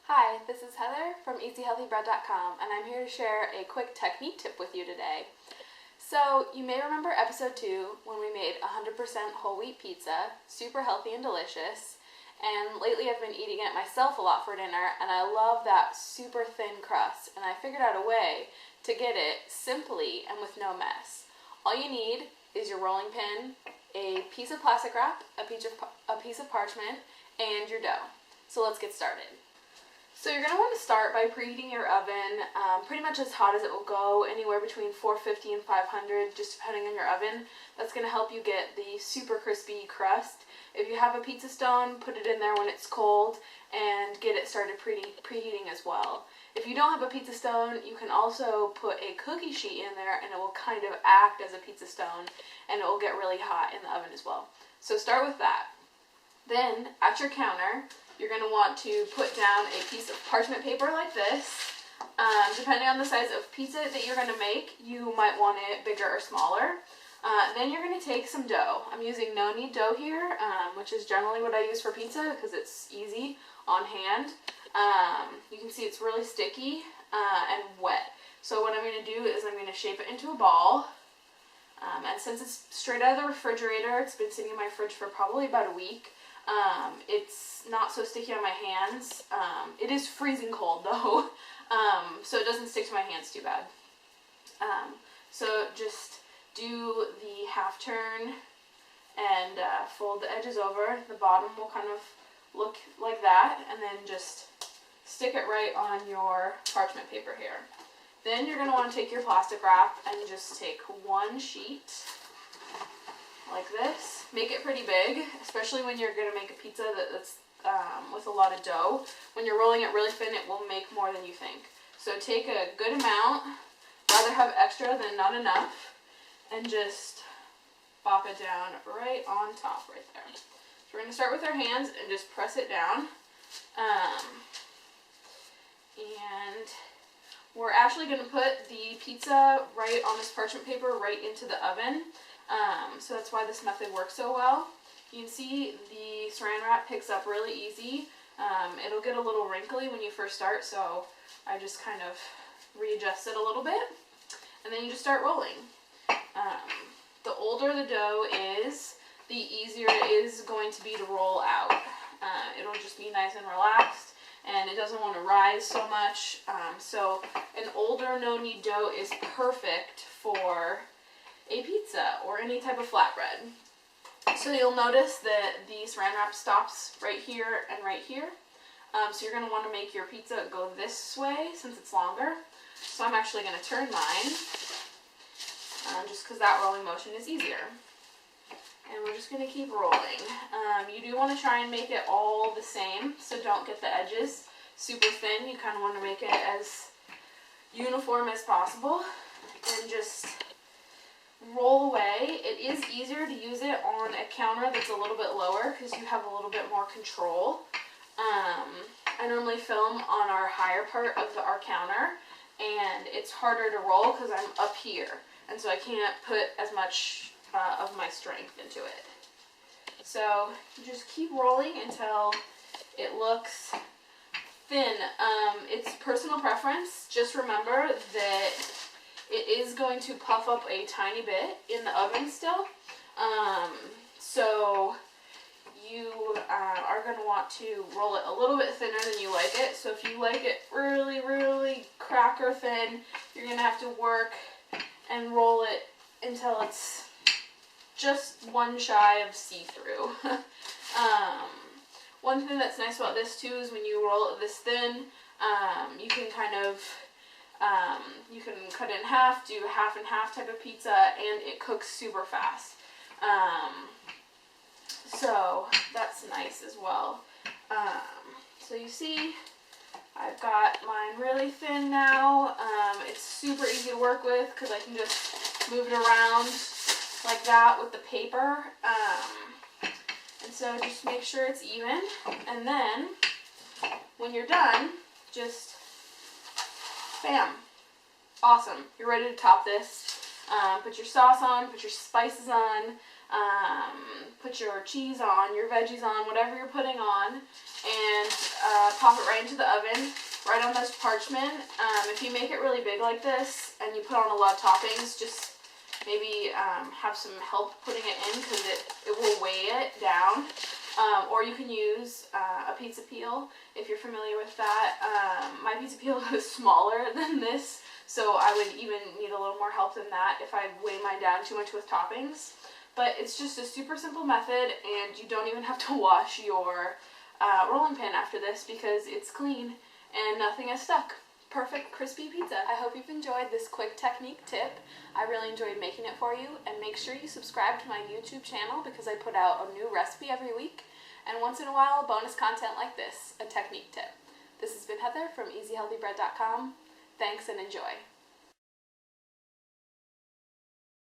Hi, this is Heather from EasyHealthyBread.com, and I'm here to share a quick technique tip with you today. So, you may remember episode 2 when we made 100% whole wheat pizza, super healthy and delicious, and lately I've been eating it myself a lot for dinner, and I love that super thin crust, and I figured out a way to get it simply and with no mess. All you need is your rolling pin, a piece of plastic wrap, a piece of parchment, and your dough. So let's get started. So you're going to want to start by preheating your oven pretty much as hot as it will go, anywhere between 450 and 500, just depending on your oven. That's going to help you get the super crispy crust. If you have a pizza stone, put it in there when it's cold and get it started preheating as well. If you don't have a pizza stone, you can also put a cookie sheet in there and it will kind of act as a pizza stone and it will get really hot in the oven as well. So start with that. Then, at your counter, you're going to want to put down a piece of parchment paper like this. Depending on the size of pizza that you're going to make, you might want it bigger or smaller. Then you're going to take some dough. I'm using No Knead dough here, which is generally what I use for pizza because it's easy on hand. You can see it's really sticky and wet. So what I'm going to do is I'm going to shape it into a ball. And since it's straight out of the refrigerator, it's been sitting in my fridge for probably about a week. It's not so sticky on my hands. It is freezing cold though, so it doesn't stick to my hands too bad. So just do the half turn and fold the edges over. The bottom will kind of look like that, and then just stick it right on your parchment paper here. Then you're going to want to take your plastic wrap and just take one sheet like this. Make it pretty big, especially when you're going to make a pizza that's with a lot of dough. When you're rolling it really thin, it will make more than you think. So take a good amount, rather have extra than not enough, and just bop it down right on top right there. So we're going to start with our hands and just press it down. And we're actually going to put the pizza right on this parchment paper right into the oven. So that's why this method works so well. You can see the saran wrap picks up really easy. It'll get a little wrinkly when you first start, so I just kind of readjust it a little bit. And then you just start rolling. The older the dough is, the easier it is going to be to roll out. It'll just be nice and relaxed, and it doesn't want to rise so much. So an older No Knead dough is perfect for a pizza or any type of flatbread. So you'll notice that the saran wrap stops right here and right here. So you're going to want to make your pizza go this way since it's longer. So I'm actually going to turn mine just because that rolling motion is easier. And we're just going to keep rolling. You do want to try and make it all the same, so don't get the edges super thin. You kind of want to make it as uniform as possible. And just roll away. It is easier to use it on a counter that's a little bit lower because you have a little bit more control. I normally film on our higher part of our counter, and it's harder to roll because I'm up here, and so I can't put as much of my strength into it. So just keep rolling until it looks thin. It's personal preference. Just remember that it is going to puff up a tiny bit in the oven still. So you are going to want to roll it a little bit thinner than you like it. So if you like it really, really cracker thin, you're going to have to work and roll it until it's just one shy of see-through. One thing that's nice about this too is when you roll it this thin, you can kind of you can cut it in half, do half and half type of pizza, and it cooks super fast. So that's nice as well. So you see, I've got mine really thin now. It's super easy to work with because I can just move it around like that with the paper. And so just make sure it's even. And then when you're done, just bam. Awesome. You're ready to top this. Put your sauce on, put your spices on. Put your cheese on, your veggies on, whatever you're putting on, and pop it right into the oven, right on this parchment. If you make it really big like this and you put on a lot of toppings, just maybe have some help putting it in because it will weigh it down. Or you can use a pizza peel if you're familiar with that. My pizza peel is smaller than this, so I would even need a little more help than that if I weigh mine down too much with toppings. But it's just a super simple method, and you don't even have to wash your rolling pin after this because it's clean and nothing is stuck. Perfect crispy pizza. I hope you've enjoyed this quick technique tip. I really enjoyed making it for you, and make sure you subscribe to my YouTube channel because I put out a new recipe every week, and once in a while bonus content like this, a technique tip. This has been Heather from EasyHealthyBread.com. Thanks and enjoy.